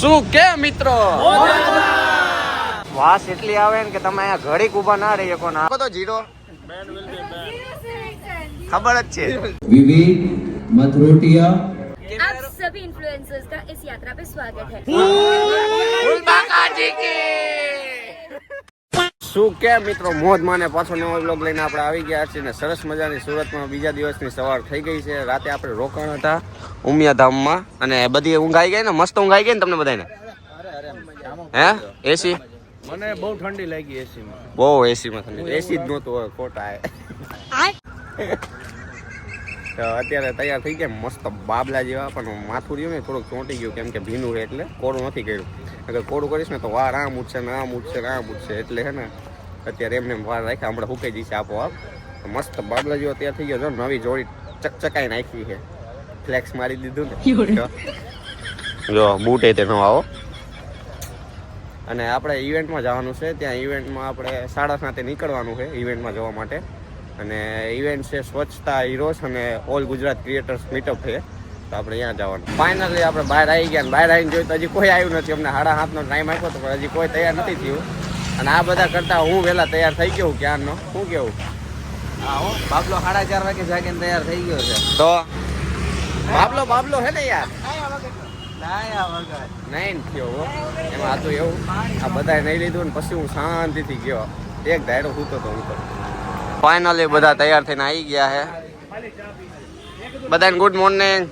શું કે મિત્રો વાસ એટલી આવે ને કે તમે અહીંયા ઘડીક ઊભા ના રહી શકો ના તો જીરો खबर अच्छे विवेक मथरोटिया आप सभी इन्फ्लुएंसर्स का इस यात्रा पे स्वागत है। શું કે મિત્રો મોજ માને પાછો નવો વ્લોગ લઈને આપણે આવી ગયા છીએ ને સરસ મજાની સુરતમાં બીજા દિવસની સવાર થઈ ગઈ છે. રાતે આપણે રોકાણ હતા ઉમિયાધામમાં અને બધી ઊંઘ આવી ગઈ ને મસ્ત ઊંઘ આવી ગઈ ને તમને બધાને હે એસી મને બહુ ઠંડી લાગી એસી માં બહુ એસી માં ઠંડી એસી જ નહોતું હવે ખોટા તો અત્યારે તૈયાર થઈ ગયા મસ્ત બાબલા જેવા પણ માથું રહ્યું ને થોડુંક ચોંટી ગયું કેમ કે ભીનું છે એટલે કોરું નથી કર્યું અગર કોરું કરીશ ને તો વાર આમ ઉઠશે ને આમ ઉઠશે ને આમ ઉઠશે એટલે હે ને અત્યારે એમને વાર રાખ્યા હમણાં સુકાઈ જશે આપોઆપ મસ્ત બાબલા જેવો તૈયાર થઈ ગયો જો નવી જોડી ચકચકાઈ નાખી છે ફ્લેક્સ મારી દીધું ને જો બૂટ એ તેનો આવો અને આપણે ઇવેન્ટમાં જવાનું છે ત્યાં ઇવેન્ટમાં આપણે 7:30 નીકળવાનું છે ઇવેન્ટમાં જવા માટે અને ઇવેન્ટ છે સ્વચ્છતા હીરોઝ અને ઓલ ગુજરાત ક્રિએટર્સ મીટઅપ છે તો આપણે ત્યાં જવાનું. ફાઇનલી આપણે બહાર આવી ગયા બહાર આવીને જોયું તો હજી કોઈ આવ્યું નથી. અમને 7:30નો ટાઈમ આપ્યો તો પણ હજી કોઈ તૈયાર નથી થયું અને આ બધા કરતા હું વહેલા તૈયાર થઈ ગયો ક્યારનો. શું કેવું હા હો બાબલો 4:30 વાગે જાગીને તૈયાર થઈ ગયો છે તો બાબલો હે ને યાર નહીં થયો હો એમાં આ તો એવું આ બધાએ નહીં લીધું ને પછી હું શાંતિથી ગયો એક ધાયરો સૂતો તો હું તો ફાઇનલી બધા તૈયાર થઈને આવી ગયા છે. બધાને ગુડ મોર્નિંગ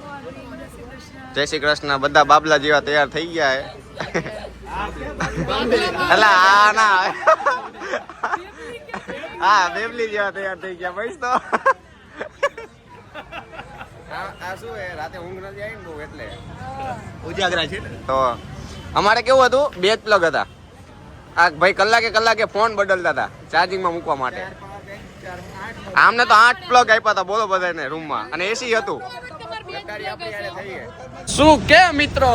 જય શ્રી કૃષ્ણ. બધા બાબલા જેવા તૈયાર થઈ ગયા છે. અલા આ ના હા બેબલી જેવા તૈયાર થઈ ગયા ભાઈ તો આ શું હે રાતે ઊંઘ નથી આવી ને બહુ એટલે ઉજાગરા છે તો અમારે કેવું હતું બે જ પ્લગ હતા. આ ભાઈ કલાકે ફોન બદલતા હતા ચાર્જિંગમાં મૂકવા માટે. આમને તો 8 પ્લગ આપ્યા હતા બોલો બધાને રૂમમાં અને એસી હતું. શું કે મિત્રો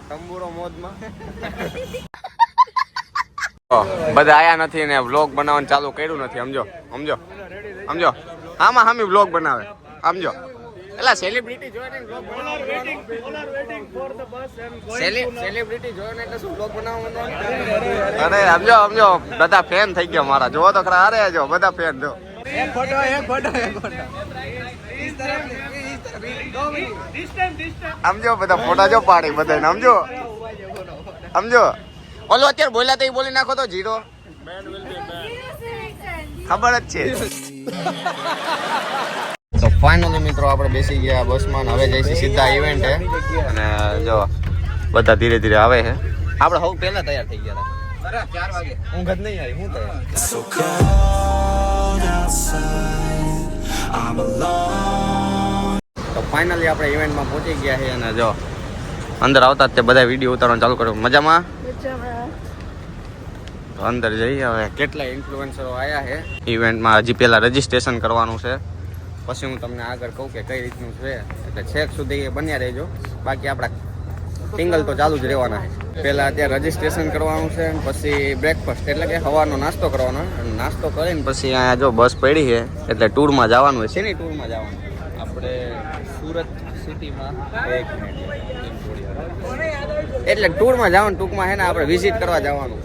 તંબુરો મોજમાં બધા આયા નથી ને વ્લોગ બનાવવાનું ચાલુ કર્યું નથી. સમજો આમાં હામી વ્લોગ બનાવે સમજો એલા સેલિબ્રિટી જોઈને વ્લોગ સેલિબ્રિટી જોઈને એટલે શું વ્લોગ બનાવવાનું. અરે સમજો બધા ફેન થઈ ગયા મારા. જોવો તો ખરા. અરે જો બધા ફેન જો એક ફોટો સમજો બધા ફોટા જો પાડી બધાને સમજો ઓલો અત્યારે બોલ્યા તો બોલી નાખો તો જીરો ખબર જ છે. તો ફાઇનલી મિત્રો આપણે બેસી ગયા બસમાં હવે જઈશું સીધા ઇવેન્ટ છે અને જો બધા ધીરે ધીરે આવે છે. આપણે સૌ પહેલા તૈયાર થઈ ગયા હતા 4 વાગે ઊંઘ જ નહીં આવી. હું તો ફાઇનલી આપણે ઇવેન્ટમાં પહોંચી ગયા છે અને જો અંદર આવતા જ તે બધા વિડીયો ઉતારવાનું ચાલુ કર્યું. મજામાં અંદર જઈએ. હવે કેટલા ઇન્ફ્લુએન્સરો આવ્યા છે ઇવેન્ટમાં. હજી પહેલાં રજીસ્ટ્રેશન કરવાનું છે પછી હું તમને આગળ કહું કે કઈ રીતનું છે એટલે છેક સુધી બન્યા રહેજો. બાકી આપણા સિંગલ તો ચાલુ જ રહેવાના છે. પહેલાં અત્યારે રજીસ્ટ્રેશન કરવાનું છે પછી બ્રેકફાસ્ટ એટલે કે સવારનો નાસ્તો કરવાનો. નાસ્તો કરીને પછી અહીંયા જો બસ પડી છે એટલે ટૂરમાં જવાનું હોય. શેની ટૂરમાં જવાનું આપણે સુરત સિટીમાં એટલે ટૂરમાં જવાનું ટૂંકમાં છે ને આપણે વિઝિટ કરવા જવાનું.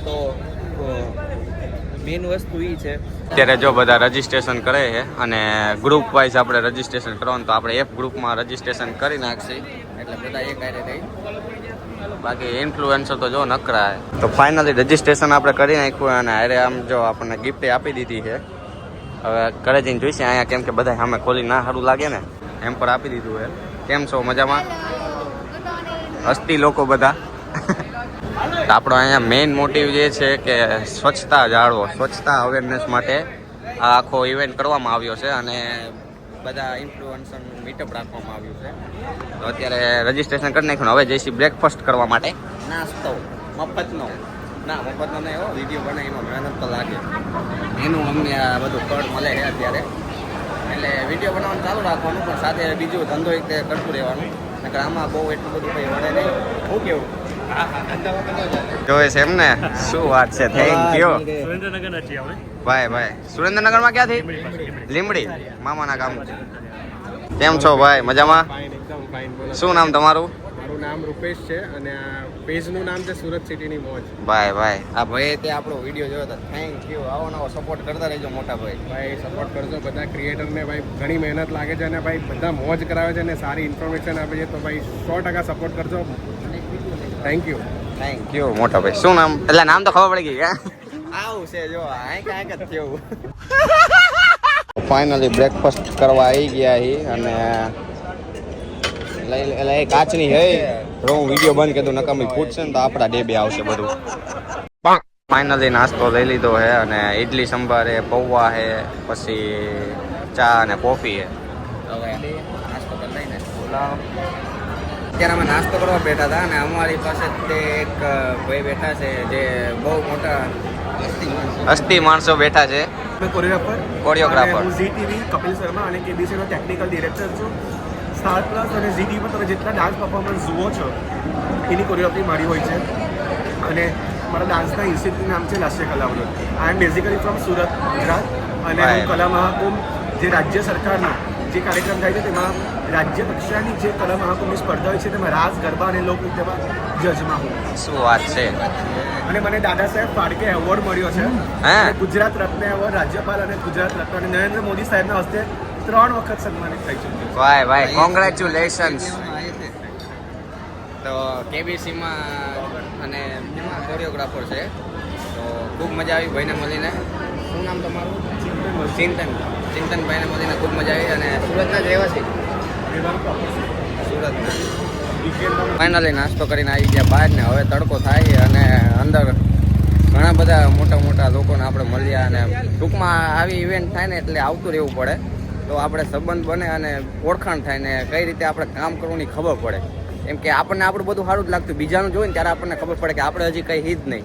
તો મેઇન વસ્તુ એ છે અત્યારે જો બધા રજીસ્ટ્રેશન કરે છે અને ગ્રુપ વાઇઝ આપણે રજીસ્ટ્રેશન કરવાનું તો આપણે એક ગ્રુપમાં રજીસ્ટ્રેશન કરી નાખશી એટલે બધા એક આરે રહી. બાકી ઇન્ફ્લુએન્સર તો જો નકરા તો ફાઇનલી રજીસ્ટ્રેશન આપણે કરી નાખ્યું અને અરે આમ જો આપણને ગિફ્ટ આપી દીધી છે. હવે ઘરે જઈને જોઈશે અહીંયા કેમ કે બધા સામે ખોલી ના સારું લાગે ને એમ પર આપી દીધું છે. કેમ છો મજામાં હસ્તી લોકો બધા. આપણો અહીંયા મેઇન મોટિવ જે છે કે સ્વચ્છતા જાળવો સ્વચ્છતા અવેરનેસ માટે આ આખો ઇવેન્ટ કરવામાં આવ્યો છે અને બધા ઇન્ફ્લુએન્સરનું મીટઅપ રાખવામાં આવ્યું છે. તો અત્યારે રજીસ્ટ્રેશન કરી નાખ્યું. હવે જઈશું બ્રેકફાસ્ટ કરવા માટે. નાસ્તો મફતનો નહીં એવો વિડીયો બનાવીનો મહેનત તો લાગે એનું અમને આ બધું ફળ મળે છે અત્યારે એટલે વિડીયો બનાવવાનું ચાલુ રાખવાનું પણ સાથે બીજું ધંધો રીતે કરતું રહેવાનું. નકર આમાં બહુ એટલું બધું કંઈ વળે નહીં. શું કેવું જોઈશ એમ ને શું વાત છે. થેન્ક યુ ભાઈ. સુરેન્દ્રનગરમાં ક્યાંથી લીમડી મામાના ગામ. કેમ છો ભાઈ, મજામાં? ફાઇન, એકદમ ફાઇન. બોલો. શું નામ તમારું? મારું નામ રૂપેશ છે અને આ પેજનું નામ છે સુરત સિટીની મોજ. ભાઈ ભાઈ, આ ભાઈ તે આપણો વિડીયો જોયો હતો. Thank you. આવો નવો સપોર્ટ કરતા રહેજો મોટા ભાઈ. ભાઈ સપોર્ટ કરજો બધા ક્રિએટરને. ભાઈ ઘણી મહેનત લાગે છે અને ભાઈ બધા મોજ કરાવે છે અને સારી ઇન્ફોર્મેશન આપે છે, તો ભાઈ 100% સપોર્ટ કરજો. Thank you. થેન્ક યુ મોટા ભાઈ. શું નામ? એટલે નામ તો ખબર પડી ગઈ કે આવું છે જો આંક જ થયું. ફાઇનલી બ્રેકફાસ્ટ કરવા આવી ગયા હી અને એટલે એ કાચની હે હું વિડીયો બંધ કરી દઉં, નકામી ફૂટશે ને તો આપણા ડેબે આવશે બધું. ફાઇનલી નાસ્તો લઈ લીધો હે અને ઇડલી સંભાર હે, પૌવા હે, પછી ચા અને કોફી હે. હવે નાસ્તો કરી લઈને અત્યારે અમે નાસ્તો કરવા બેઠા હતા અને અમારી પાસે તે એક ભાઈ બેઠા છે જે બહુ મોટા હસ્તી માણસો બેઠા છે. કોરિયોગ્રાફર. હું ઝી ટીવી કપિલ શર્મા અને કેબીસીનો ટેકનિકલ ડિરેક્ટર છું. સ્ટાર પ્લસ અને ઝી ટીવી પર તમે જેટલા ડાન્સ પરફોર્મન્સ જુઓ છો એની કોરિયોગ્રાફી મારી હોય છે અને મારા ડાન્સના ઇન્સ્ટિટ્યૂટનું નામ છે લાસ્ય કલાવડ. આઈ એમ બેઝિકલી ફ્રોમ સુરત, ગુજરાત અને હું કલા મહાકુંભ જે રાજ્ય સરકારનો જે કાર્યક્રમ થાય છે તેમાં રાજ્ય કક્ષાની જે કલા મહાકુંભની સ્પર્ધા હોય છે તેમાં રાસ, ગરબા અને લોકનૃત્યમાં જજમાં હું. શું વાત છે. અને મને દાદા સાહેબ ફાળકે એવોર્ડ મળ્યો છે. હે? ગુજરાત રત્ન એવોર્ડ રાજ્યપાલ અને ગુજરાત રત્ન અને નરેન્દ્ર મોદી સાહેબના હસ્તે 3 વખત સન્માનિત થઈ છે. ભાઈ ભાઈ, કોંગ્રેચ્યુલેશન્સ. તો કેબીસીમાં અને એમાં કોરિયોગ્રાફર છે, તો ખૂબ મજા આવી ભાઈને મળીને. શું નામ તમારું? ચિંતન. ચિંતનભાઈને મળીને ખૂબ મજા આવી અને સુરતના જ રહેવાસી. સુરતના. ફાઇનલી નાસ્તો કરીને આવી ગયા બહાર ને હવે તડકો થાય અને અંદર ઘણા બધા મોટા મોટા લોકોને આપણે મળ્યા અને ટૂંકમાં આવી ઇવેન્ટ થાય ને એટલે આવતું રહેવું પડે તો આપણે સંબંધ બને અને ઓળખાણ થાય ને કઈ રીતે આપણે કામ કરવું ની ખબર પડે. એમ કે આપણને આપણું બધું સારું જ લાગતું, બીજાનું જોઈએ ને ત્યારે આપણને ખબર પડે કે આપણે હજી કંઈ જ નહીં.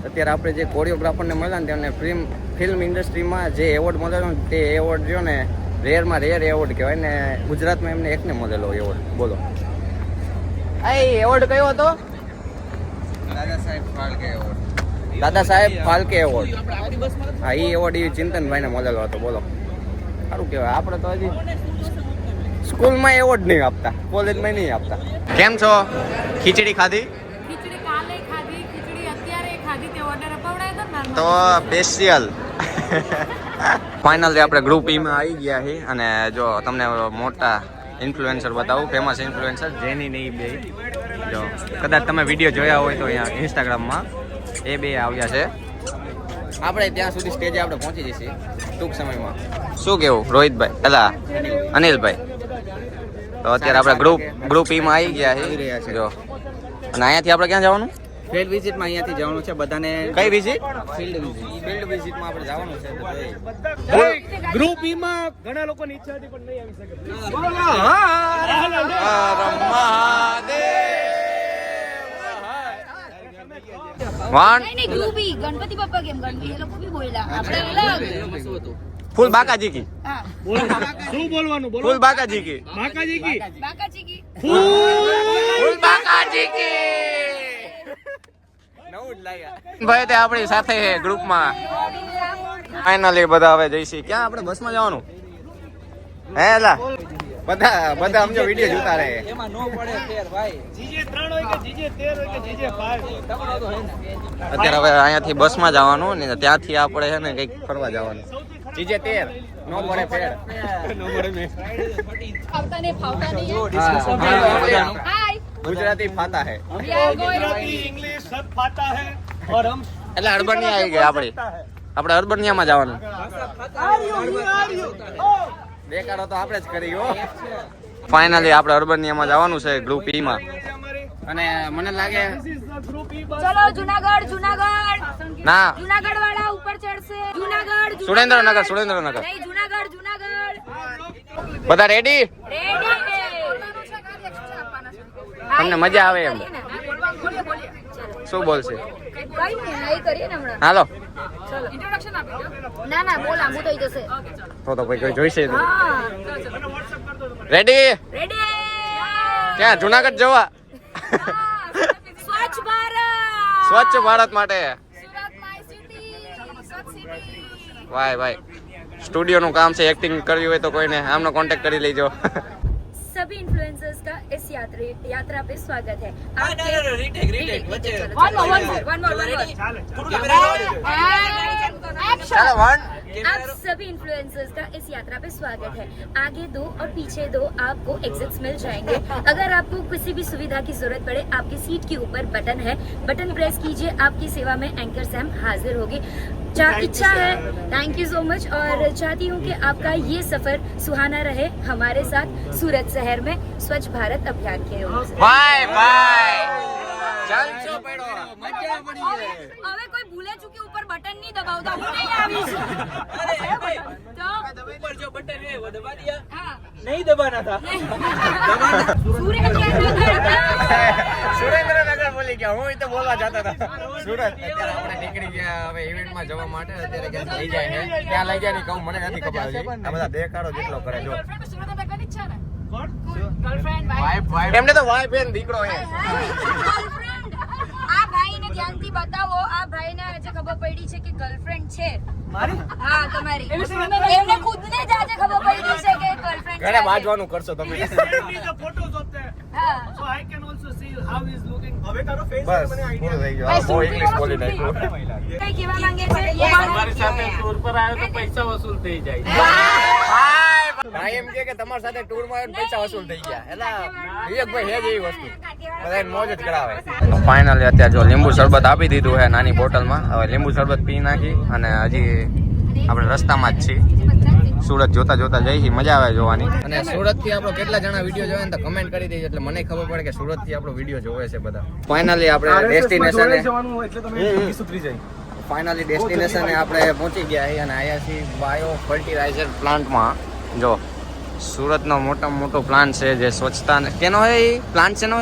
અત્યારે આપણે જે કોરિયોગ્રાફરને મળ્યા ને તેમને ફિલ્મ ઇન્ડસ્ટ્રીમાં જે એવોર્ડ મળેલો ને તે એવોર્ડ જો ને રેરમાં રેર એવોર્ડ કહેવાય ને ગુજરાતમાં એમને એકને મળેલો એવોર્ડ. બોલો આ એવોર્ડ કયો હતો? દાદા સાહેબ ફાલ્કે એવોર્ડ. દાદા સાહેબ ફાલ્કે એવોર્ડ. હા, એ એવોર્ડ એ ચિંતનભાઈને મળેલો હતો. બોલો સારું કહેવાય. આપણે તો હજી સ્કૂલમાં એવોર્ડ નહીં આપતા, કોલેજમાં નહીં આપતા. કેમ છો? ખીચડી ખાધી? ખીચડી કાલે ખાધી, ખીચડી અત્યારે ખાધી, તે ઓર્ડર અપાવડાયો હતો ને તો સ્પેશિયલ. ફાઇનલી આપણે ગ્રુપ ઈમાં આવી ગયા છીએ અને જો તમને મોટા ઇન્ફ્લુએન્સર બતાવું, ફેમસ ઇન્ફ્લુએન્સર જેની નહીં બે. જો કદાચ તમે વિડીયો જોયા હોય તો અહીંયા ઇન્સ્ટાગ્રામમાં એ બે આવ્યા છે. આપણે ત્યાં સુધી સ્ટેજે આપણે પહોંચી જઈશું ટૂંક સમયમાં. શું કેવું રોહિતભાઈ? એલા અનિલભાઈ. તો અત્યારે આપણે ગ્રુપ ઈમાં આવી ગયા છીએ. જો અને અહીંયાથી આપણે ક્યાં જવાનું? ફિલ્ડ વિઝિટમાં અહીંયાથી જવાનું છે બધાને. કઈ વિઝિટ? ફિલ્ડ વિઝિટમાં આપણે જવાનું છે. ગ્રુપ ઈ માં ઘણા લોકોની ઈચ્છા હતી પણ નહીં આવી શકે. વન નહીં નહીં ગ્રુપ ઈ ગણપતિ બાપા કેમ ગણપતિ એ લોકો બી બોલ્યા આપણે અલગ. ફૂલ બાકાજી કી. હા શું બોલવાનું? બોલો. ફૂલ બાકાજી કી. માકાજી કી બાકાજી કી ફૂલ બાકાજી કી. નવું જ લાગ્યા. ભાઈ તે આપણી સાથે છે ગ્રુપમાં. ફાઇનલી બધા હવે જઈશી. ક્યાં આપણે બસમાં જવાનું? હે લા બધા સમજો વિડીયો જોતા રહે. એમાં નો પડે ફેર ભાઈ. જીજે 3 હોય કે જીજે 13 હોય કે જીજે 5 અત્યારે હવે અહીંયાથી બસમાં જવાનું ને ત્યાંથી આપણે છે ને કંઈક ફરવા જવાનું. જીજે 13 નો પડે ફેર. ફાવતા નહીં હા. હાય ગુજરાતી ફાતા હે વી આર ગોઈંગ इंग्लिश सब खाता है और हम એટલે અર્બનિયા આવી ગઈ આપણી. આપણે અર્બનિયામાં જવાનું. દેખાડો તો આપણે જ કરી હો. ફાઇનલી આપણે અર્બનિયામાં જવાનું છે ગ્રુપ ઈ માં અને મને લાગે ચલો જુનાગઢ જુનાગઢ ના જુનાગઢ વાળા ઉપર ચડશે. જુનાગઢ સુરેન્દ્રનગર નહીં જુનાગઢ બધા રેડી? રેડી તમને મજા આવે એમ? શું બોલશે? કઈ નહીં નહીં કરીએ ને હમણાં. હાલો ચલો ઇન્ટ્રોડક્શન આપી દો. ના બહુ લાંબુ થઈ જશે. તો ભાઈ કોઈ જોઈશે હા રેડી? રેડી ક્યાં? જુનાગઢ જવા? સ્વચ્છ ભારત સ્વચ્છ ભારત માટે. સુરત માય સિટી સ્વચ્છ સિટી. ભાઈ સ્ટુડિયોનું કામ છે, એક્ટિંગ કરવી હોય તો કોઈને આમનો કોન્ટેક્ટ કરી લેજો. सभी इन्फ्लुएंसर्स का इस यात्रा पे स्वागत है. आप सभी इन्फ्लुएंसर्स का इस यात्रा पे स्वागत है. आगे दो और पीछे दो आपको एग्जिट्स मिल जाएंगे. अगर आपको किसी भी सुविधा की जरूरत पड़े, आपकी सीट के ऊपर बटन है, बटन प्रेस कीजिए, आपकी सेवा में एंकर सैम हाजिर होगी. इच्छा है, थैंक यू सो मच, और चाहती हूँ कि आपका ये सफर सुहाना रहे हमारे साथ सूरत शहर में स्वच्छ भारत अभियान के ओर से. Bye bye. ચાલજો પડો. હવે કોઈ ભૂલે ચૂકી ઉપર બટન નહીં દબાવતા, હું નહીં આવીશ. તો ઉપર જો બટન है वो दबा दिया. हाँ નહીં દબાના था. સુરેન્દ્રનગર બોલી ગયા, હું તો બોલવા જતો હતો સુરત. અત્યારે આપણે નીકળી ગયા હવે ઇવેન્ટમાં જવા માટે. અત્યારે ક્યાંક લઈ જાય છે, ક્યાં લઈ જાય નહીં કહું, મને નથી ખબર હજી. આ બધા દેખાડો જેટલો કરે જો. એમને તો વાઈફ હે ને દીકરો હે. આ ભાઈને ધ્યાનથી બતાવો, આ ભાઈને આજે ખબર પડી છે કે ગર્લફ્રેન્ડ છે મારી. હા તમારી. એમને ખુદને જ આજે ખબર પડી છે કે ગર્લફ્રેન્ડ ઘરે બાજવાનું કરશો તમે. હા બસ પૂરું થઈ ગયું. બહુ ઇંગ્લિશ બોલી નાખ્યું. કઈ કહેવા માંગે છે? તમારી સાથે ટૂર પર આવ્યો તો પૈસા વસૂલ થઈ જાય. ભાઈ એમ કે તમારી સાથે ટૂર માં આવ્યો પૈસા વસૂલ થઈ ગયા. એટલે વિવેકભાઈ હે જ એવી વસ્તુ, બધા મોજ જ કરાવે. ફાઇનલી અત્યારે જો લીંબુ શરબત આપી દીધું છે નાની બોટલમાં. હવે લીંબુ શરબત પી નાખી અને હજી આપણે રસ્તામાં જ છીએ. સુરત જોતા જોતા જઈશી, મજા આવે જોવાની. અને સુરત થી આપણો કેટલા જણા વિડીયો જોવે ને તો કમેન્ટ કરી દેજો, એટલે મને ખબર પડે કે સુરત થી આપણો વિડીયો જોવે છે બધા. ફાઇનલી આપણે ડેસ્ટિનેશને આપણે પહોંચી ગયા છીએ અને આવ્યા છીએ બાયો ફર્ટિલાઇઝર પ્લાન્ટમાં. જો સુરતનો મોટામાં મોટો પ્લાન્ટ છે જે સ્વચ્છતા કેનો હોય, એ પ્લાન્ટ છે નો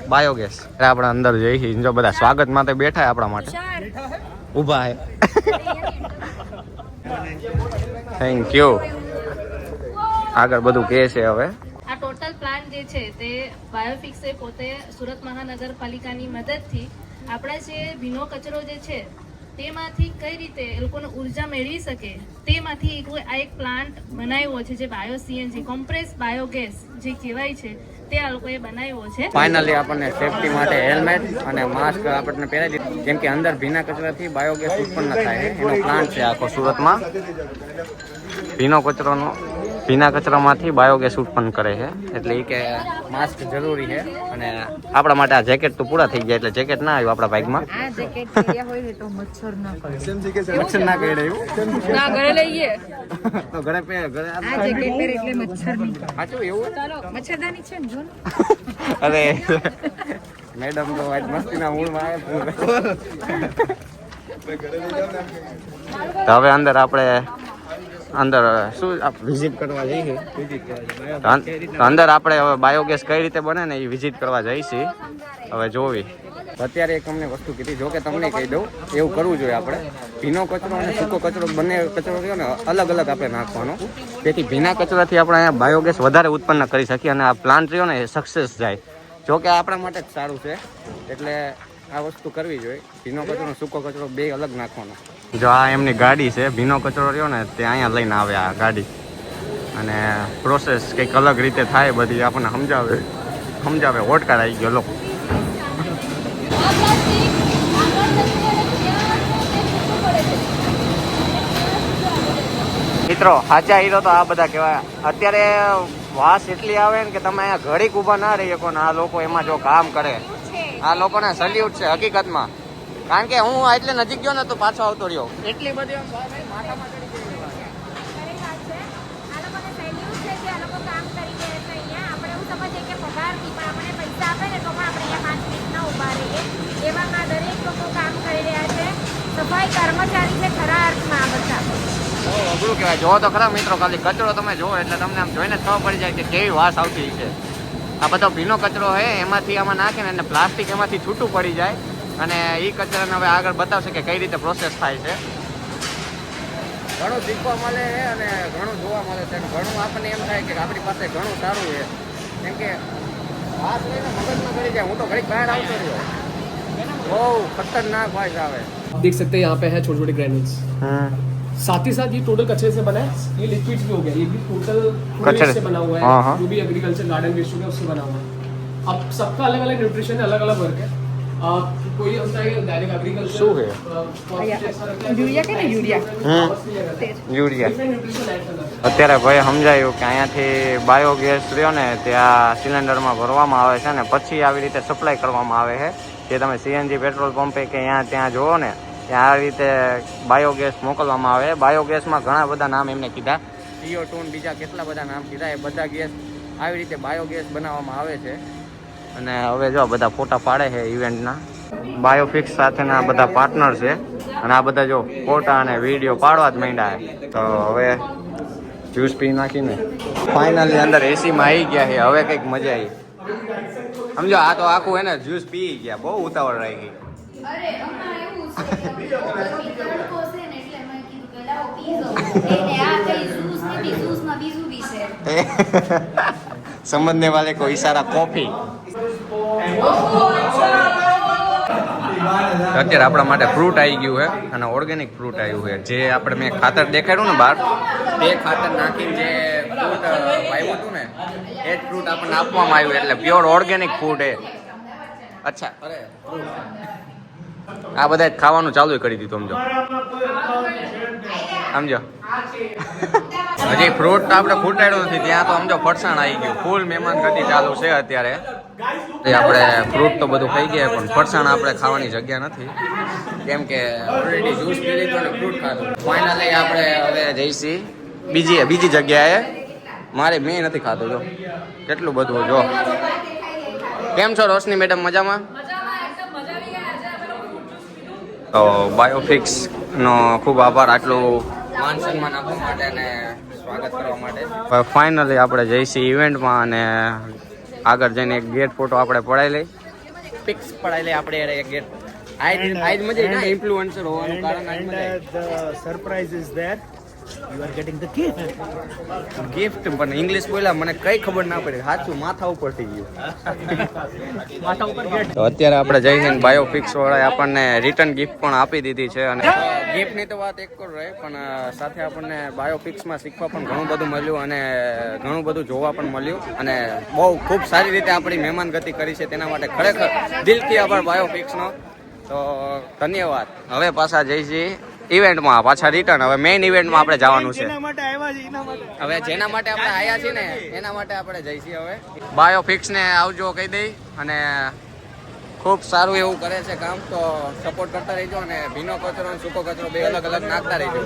બાયોગેસ. આપણે અંદર જઈએ, જો બધા સ્વાગત માટે બેઠા આપણા માટે ઊભા છે. Thank you. આગળ બધું કે છે હવે. આ ટોટલ પ્લાન જે છે તે બાયોફિક્સે પોતે સુરત મહાનગરપાલિકાની મદદથી આપણા જે ભીનો કચરો જે છે તેમાંથી કઈ રીતે એ લોકોને ઉર્જા મેળવી શકે તેમાંથી આ એક પ્લાન્ટ બનાવ્યો છે, જે બાયો સીએનજી કોમ્પ્રેસ બાયોગેસ જે કહેવાય છે તે આ લોકોએ બનાવ્યો છે. ફાઇનલી આપણને સેફટી માટે હેલ્મેટ અને માસ્ક આપણને પહેરાવી દીધું, કેમ કે અંદર ભીના કચરાથી બાયોગેસ ઉત્પન્ન થાય છે. એનો પ્લાન્ટ છે આખો સુરતમાં. ભીના કચરામાંથી બાયોગેસ ઉત્પન્ન કરે છે, એટલે એ કે માસ્ક જરૂરી છે. અને આપણા માટે આ જેકેટ તો પૂરા થઈ ગયા, એટલે જેકેટ ના આવ્યું આપણા બાઇકમાં. આ જેકેટ પહેર્યા હોય તો મચ્છર ના કરે. મચ્છર ના કરડે એવું ના ઘરે લઈએ તો ઘરે ઘરે આ જેકેટ પહેરે એટલે મચ્છર નહીં કરે. સાચું એવું? ચાલો મચ્છરદાની છે ને જો ને. અરે મેડમ તો આજ મસ્તીના મૂડમાં આવે. તો હવે અંદર આપણે શું વિઝિટ કરવા જઈએ. તો અંદર આપણે હવે બાયોગેસ કઈ રીતે બને ને એ વિઝિટ કરવા જઈશી. હવે જોવી. અત્યારે એક અમને વસ્તુ કીધી, જો કે તમને કહી દઉં, એવું કરવું જોઈએ આપણે. ભીનો કચરો અને સૂકો કચરો બંને કચરો રહ્યો ને અલગ અલગ આપણે નાખવાનો, તેથી ભીના કચરાથી આપણે અહીંયા બાયોગેસ વધારે ઉત્પન્ન કરી શકીએ અને આ પ્લાન્ટ રહ્યો ને એ સક્સેસ જાય. જો કે આપણા માટે જ સારું છે, એટલે આ વસ્તુ કરવી જોઈએ. ભીનો કચરો અને સૂકો કચરો બે અલગ નાખવાનો. જો આ એમની ગાડી છે, ભીનો કચરો રહ્યો ને તે અહીંયા લઈને આવે આ ગાડી, અને પ્રોસેસ કંઈક અલગ રીતે થાય બધી આપણને સમજાવે. ઓટકાર આવી ગયો લોકો. મિત્રો સાચા હીરો તો આ બધા કહેવાય. અત્યારે વાસ એટલી આવે ને કે તમે અહીંયા ઘડીક ઊભા ના રહી શકો ને આ લોકો એમાં જો કામ કરે, આ લોકોને સલ્યુટ છે હકીકતમાં. કારણ કે હું એટલે નજીક ગયો ને તો પાછો આવતો રહ્યો. એટલી બધી માથામાં ચડી ગઈ. સફાઈ કર્મચારી છે ખરા અર્થમાં બધા. અઘરું કહેવાય. જોવો તો ખરા મિત્રો, ખાલી કચરો તમે જોવો એટલે તમને આમ જોઈને જ ખબર પડી જાય કે કેવી વાસ આવતી છે. આ બધો ભીનો કચરો હોય એમાંથી આમાં નાખે ને પ્લાસ્ટિક એમાંથી છૂટું પડી જાય, અને એ કચરાને હવે આગળ બતાવશે કે કઈ રીતે પ્રોસેસ થાય છે. ઘણું શીખવા મળે છે અને ઘણું જોવા મળે છે. ઘણું આપણને એમ થાય કે આપણી પાસે ઘણું સારું છે, કેમ કે વાસ લઈને મગજમાં કરી જાય. હું તો ઘડીક બહાર આવતો રહ્યો. બહુ ખતરનાક વાસ આવે. देख सकते हैं यहाँ पे है छोटे छोटे ग्रेन्यूल्स, साथ ही साथ ये टोटल कचरे से बना है, ये लिक्विड भी हो गया, ये भी टोटल कचरे से बना हुआ हाँ, है, हाँ। जो भी एग्रीकल्चर गार्डन वेस्ट हो गया उससे बना हुआ है। अब सबका अलग अलग न्यूट्रिशन है, अलग अलग वर्क है। कोई होता है डायरेक्ट एग्रीकल्चर શું છે? યુરિયા કે ને urea urea different nutrition add करना है। અત્યારે ભાઈ સમજાયું કે અહીંયાથી બાયોગેસ રહ્યો ને ત્યાં સિલિન્ડરમાં ભરવામાં આવે છે ને પછી આવી રીતે સપ્લાય કરવામાં આવે છે. જે તમે સીએનજી પેટ્રોલ પંપે કે ત્યાં જુઓ ને ત્યાં આ રીતે બાયોગેસ મોકલવામાં આવે. બાયોગેસમાં ઘણા બધા નામ એમને કીધા, CO2 ને બીજા કેટલા બધા નામ કીધા. એ બધા ગેસ આવી રીતે બાયોગેસ બનાવવામાં આવે છે. અને હવે જો બધા ફોટા પાડે છે ઇવેન્ટના. બાયોફિક્સ સાથેના બધા પાર્ટનર છે અને આ બધા જો ફોટા અને વિડીયો પાડવા જ માંડ્યા છે. તો હવે જ્યુસ પી નાખીને ફાઇનલી અંદર એસીમાં આવી ગયા છે. હવે કંઈક મજા આવી. સમજો આ તો આખું હે ને જ્યુસ પી ગયા, બહુ ઉતાવળ રહી ગઈ. અરે હમણાં એવું છે તડકો છે ને એટલે મેં કીધું કે લાવો પી જાઓ. એને આ કઈ જ્યુસ નથી, જ્યુસમાં બીજું બી છે. સમજને વાલે કો ઈશારા કોફી. અત્યારે આપણા માટે ફ્રૂટ આવી ગયું છે અને ઓર્ગેનિક ફ્રૂટ આવ્યું છે. જે આપણે મેં ખાતર દેખાડ્યું ને બહાર, તે ખાતર નાખીને જે ફ્રૂટ વાવ્યું હતું ને એ જ ફ્રૂટ આપણને આપવામાં આવ્યું. એટલે પ્યોર ઓર્ગેનિક ફૂડ છે. અચ્છા, અરે આ બધા ખાવાનું ચાલુ કરી દીધું. સમજો હજી ફ્રૂટ તો આપણે ફૂટાડ્યું નથી, ત્યાં તો સમજો ફરસાણ આવી ગયું. ફૂલ મહેમાન ગતિ ચાલુ છે અત્યારે. આપણે ફ્રૂટ તો બધું ખાઈ ગયા પણ ફરસાણ આપણે ખાવાની જગ્યા નથી, કેમ કે ઓલરેડી જ્યુસ પી લીધું અને ફ્રૂટ ખાધું. ફાઇનલી આપણે હવે જઈશી બીજી જગ્યાએ. મેં નથી ખાધું. જો કેટલું બધું. જો કેમ છો રોશની મેડમ? મજામાં? તો બાયોફિક્સ નો ખૂબ આભાર આટલું માન સન્માન આપવા માટે અને સ્વાગત કરવા માટે. ફાઇનલી આપણે જઈશી ઇવેન્ટમાં અને આગળ જઈને એક ગેટ ફોટો આપણે પડાવી લઈ. પિક્સ પડાવી લઈ આપણે એક ગેટ. આજ મજા ના ઇન્ફ્લુએન્સર હોવાનું કારણ આજ મજા. The surprise is there. You are getting the gift. Gift પણ ઇંગ્લિશ બોલ્યા મને કઈ ખબર ના પડી. સાચું માથા ઉપર થઈ ગયું. તો અત્યારે આપણે જઈને બાયોફિક્સ વાળાએ આપણને રિટર્ન ગિફ્ટ પણ આપી દીધી છે. અને ગિફ્ટની તો વાત એક કર રહે પણ સાથે આપણને બાયોફિક્સમાં શીખવા પણ ઘણું બધું મળ્યું અને ઘણું બધું જોવા પણ મળ્યું. અને બહુ ખૂબ સારી રીતે આપણી મહેમાનગતિ કરી છે, તેના માટે ખરેખર દિલથી આભાર બાયોફિક્સનો. તો ધન્યવાદ. હવે પાછા જઈશી ઇવેન્ટમાં, પાછા રિટર્ન. હવે મેઇન ઇવેન્ટમાં આપણે જવાનું છે. હવે જેના માટે આપણે આવ્યા છીએ ને એના માટે આપણે જઈશું. હવે બાયોફિક્સને આવજો કહી દઈ. અને ખૂબ સારું એવું કરે છે કામ, તો સપોર્ટ કરતા રહેજો. અને ભીનો કચરો અને સૂકો કચરો બે અલગ અલગ નાખતા રહેજો.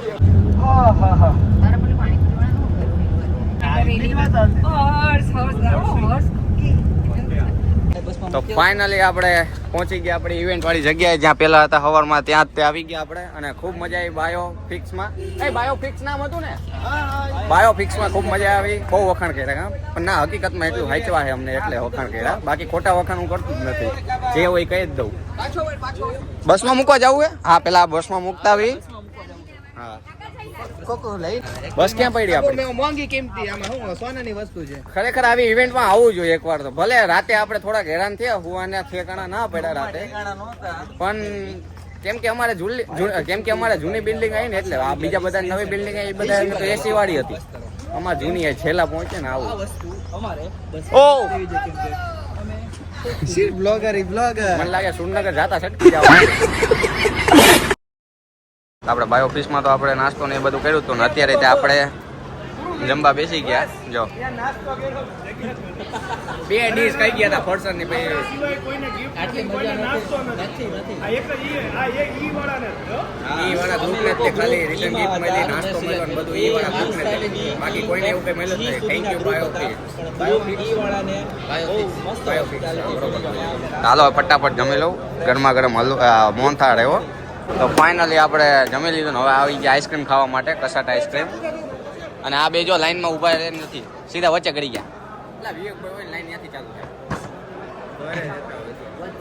તો ફાઇનલી આપણે પહોંચી ગયા આપણી ઇવેન્ટ વાળી જગ્યાએ, જ્યાં પહેલા હતા સવારમાં, ત્યાં જ તે આવી ગયા આપણે. અને ખૂબ મજા આવી બાયોફિક્સમાં. બાયોફિક્સ નામ હતું ને? બાયોફિક્સમાં ખૂબ મજા આવી. બહુ વખાણ કર્યા કામ, પણ ના હકીકતમાં એટલું હાચવા છે અમને એટલે વખાણ કર્યા. બાકી ખોટા વખાણ હું કરતું જ નથી, જે હોય કહી જ દઉં. બસમાં મૂકવા જવું હે? હા, પેલા બસમાં મૂકતા આવી. હા, બસ ક્યાં પડી આપણે? મોંઘી કિંમતી આમાં શું સોનાની વસ્તુ છે. ખરેખર આવી ઇવેન્ટમાં આવવું જોઈએ એકવાર તો. ભલે રાતે આપણે થોડાક હેરાન થયા, હુવાના ઠેકાણા ના પડ્યા રાતે, પણ કેમ કે અમારે જૂની બિલ્ડિંગ આવી ને એટલે આ બીજા બધા નવી બિલ્ડિંગ આવી, એ બધા તો એસી વાળી હતી. અમારે જૂની છેલ્લા પહોંચે ને આવું. ઓ બ્લોગર મને લાગે સુરનગર જાતા છટકી જાવ. આપણે બાયોફિક્સમાં તો આપણે નાસ્તો ને એ બધું કર્યું હતું ને અત્યારે તે આપણે જમવા બેસી ગયા. જો 2 ડીશ ખાઈ ગયા હતા ફરસાણની. ઈ વાળા ગ્રુપને તે ખાલી રિટર્ન ગિફ્ટ મળી, નાસ્તો મળ્યો ને બધું ઈ વાળા ગ્રુપને. બાકી કોઈને એવું કઈ મળ્યું જ નહીં. Thank you Biofix. ચાલો ફટાફટ જમી લઉં. ગરમા ગરમ મોહનથાળ રહ્યો. તો ફાઇનલી આપણે જમી લીધું ને હવે આવી ગયા આઈસ્ક્રીમ ખાવા માટે, કસાટ આઈસ્ક્રીમ. અને આ બે જો લાઈનમાં ઊભા રહે નથી, સીધા વચ્ચે કરી ગયા.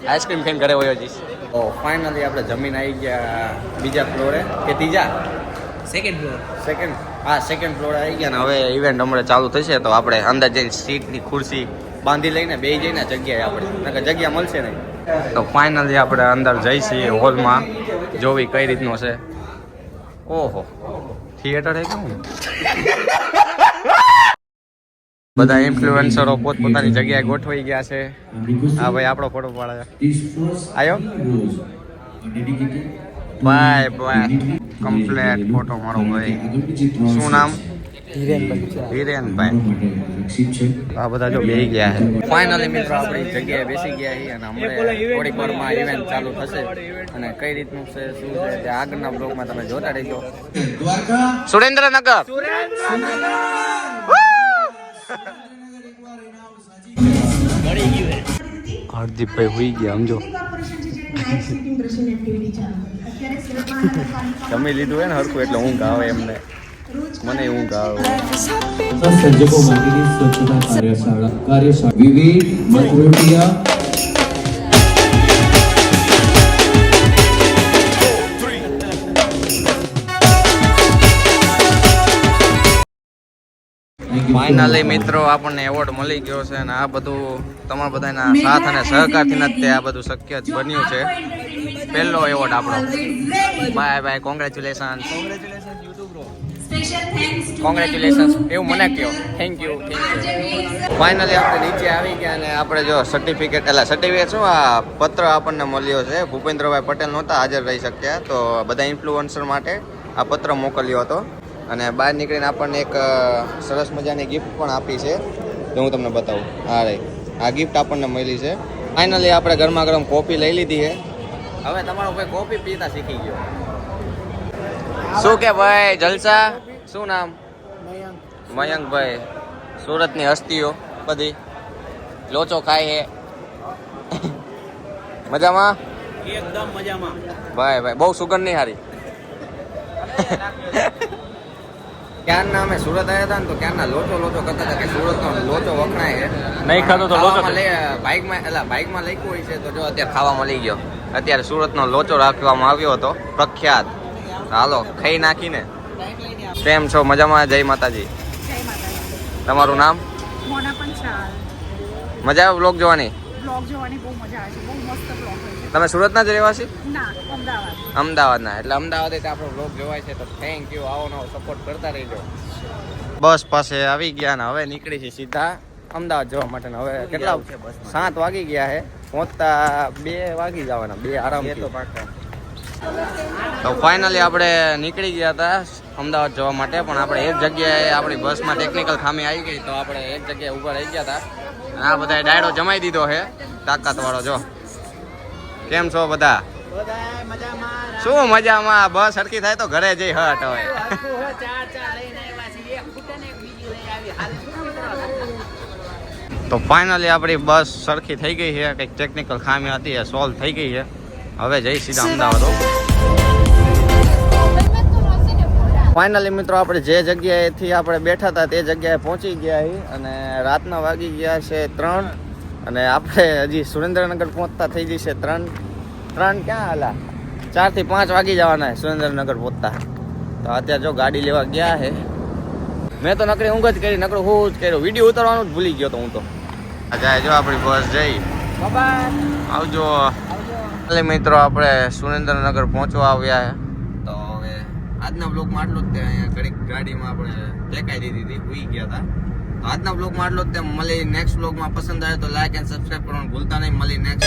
આઈસ્ક્રીમ ખાઈને ઘરે વયો જઈશ. તો ફાઇનલી આપણે જમીન આવી ગયા બીજા ફ્લોરે કે ત્રીજા? સેકન્ડ ફ્લોર આવી ગયા. ને હવે ઇવેન્ટ હમણાં ચાલુ થશે તો આપણે અંદર જઈને સીટની ખુરશી બાંધી લઈને બે જઈને જગ્યાએ આપણે જગ્યા મળશે નહીં. તો ફાઇનલી આપણે અંદર જઈશી હોલમાં, જોવી કઈ રીતનો છે. ઓહો, થિયેટર હે કેમ બધા ઇન્ફ્લુએન્સરો પોતપોતાની જગ્યાએ ગોઠવાઈ ગયા છે. હા ભાઈ આપણો ફોટો પાડે આયો બાય બાય કમ્પ્લેટ ફોટો મારો ભાઈ. શું નામ? હિરેનભાઈ. આ બધા જો બેસી ગયા છે. ફાઇનલી મિત્રો આપણી જગ્યાએ બેસી ગયા છીએ અને હમણાં થોડીક વારમાં ઇવેન્ટ ચાલુ થશે અને કઈ રીતનું છે શું છે તે આગળના બ્લોગમાં તમે જોતા રહેજો. સુરેન્દ્રનગર હાર્દિકભાઈ હોઈ ગયા સમજો. જમી લીધું હે ને હરખું એટલે ઊંઘ આવે એમને. મને ઊંઘ આવે. સંજોગો માટેની સ્વચ્છતા કાર્યશાળા વિવિધ મથરોટિયા ફાઇનલી મિત્રો આપણને એવોર્ડ મળી ગયો છે અને આ બધું તમારા બધાના સાથ અને સહકારથી જ તે આ બધું શક્ય બન્યું છે. પહેલો એવોર્ડ આપણો. Bye bye congratulation. કોંગ્રેચ્યુલેશન એવું મને કહો. Thank you. ફાઇનલી આપણે નીચે આવી ગયા અને આપણે જો સર્ટિફિકેટ શું આ પત્ર આપણને મળ્યો છે. ભૂપેન્દ્રભાઈ પટેલ નહોતા હાજર રહી શક્યા તો બધા ઇન્ફ્લુઅન્સર માટે આ પત્ર મોકલ્યો હતો અને બહાર નીકળીને આપણને એક સરસ મજાની ગિફ્ટ પણ આપી છે તો હું તમને બતાવું. હા રે આ ગિફ્ટ આપણને મળી છે. ફાઇનલી આપણે ગરમા ગરમ કોફી લઈ લીધી છે. હવે તમારો ભાઈ કોફી પીતા શીખી ગયો. શું કે ભાઈ જલસા? શું નામ? મયંકભાઈ. સુરતની હસ્તીઓ બધી લોચો ખાય છે. મજામાં? એકદમ મજામાં. ભાઈ ભાઈ બહુ સુગંધ નહીં હારી. ક્યારના અમે સુરત આવ્યા હતા ને તો ક્યારના લોચો કરતા હતા કે સુરતનો લોચો વખણાય છે. નહીં ખાતો તો લોચો બાઇકમાં લખ્યું હોય છે તો જો અત્યારે ખાવા મળી ગયો. અત્યારે સુરતનો લોચો રાખવામાં આવ્યો હતો પ્રખ્યાત. હાલો ખાઈ નાખીને. કેમ છો? મજામાં? જય માતાજી. જય માતાજી. તમારું નામ? મોના પંચાલ. મજા આવે બ્લોગ જોવાની? બ્લોગ જોવાની બહુ મજા આવે છે. બહુ મસ્ત બ્લોગ હોય છે. તમે સુરતના જ રહેવાસી? ના, અમદાવાદ. અમદાવાદના. એટલે અમદાવાદથી આપણો બ્લોગ જોવાય છે તો થેન્ક યુ. આવો નવો સપોર્ટ કરતા રહેજો. બસ પાસે આવી ગયા ને હવે નીકળી છે સીધા અમદાવાદ જવા માટે. હવે કેટલા 7 વાગી ગયા છે. પહોંચતા 2 વાગી જવાના. 2 આરામથી. તો ફાઇનલી આપણે નીકળી ગયા હતા અમદાવાદ જવા માટે પણ આપણે એક જગ્યાએ આપણી બસમાં ટેકનિકલ ખામી આવી ગઈ તો આપણે એક જગ્યાએ ઊભા રહી ગયા હતા. આ બધા ડાયરો જમાઈ દીધો છે તાકાતવાળો. જો કેમ છો બધા? શું મજામાં? બસ સરખી થાય તો ઘરે જઈ હટ હવે. તો ફાઇનલી આપણી બસ સરખી થઈ ગઈ છે. કંઈક ટેકનિકલ ખામી હતી એ સોલ્વ થઈ ગઈ છે. હવે જઈ સીધા અમદાવાદ. ફાઇનલી મિત્રો આપણે જે જગ્યાએથી આપણે બેઠા હતા તે જગ્યાએ પહોંચી ગયા છીએ અને રાતના વાગી ગયા છે 3 અને આપણે હજી સુરેન્દ્રનગર પહોંચતા થઈ જશે 3 ક્યાં હાલા 4 થી 5 વાગી જવાના છે સુરેન્દ્રનગર પહોંચતા. તો અત્યારે જો ગાડી લેવા ગયા છે. મેં તો નકરી ઊંઘ જ કરી, નકરું હું જ કર્યું. વિડીયો ઉતારવાનું જ ભૂલી ગયો તો હું તો. જાય જો આપણી બસ જઈ. આવજો. એટલે મિત્રો આપણે સુરેન્દ્રનગર પહોંચવા આવ્યા છે. તો હવે આજના બ્લોગમાં આટલું જ. અહીંયા ઘડીક ગાડીમાં આપણે ટેકાઈ દીધી હતી, હુઈ ગયા હતા. તો આજના બ્લોગમાં આટલું જ. મળી નેક્સ્ટ બ્લોગમાં. પસંદ આવે તો લાઈક એન્ડ સબસ્ક્રાઈબ કરવાનું ભૂલતા નહીં. મળી નેક્સ્ટ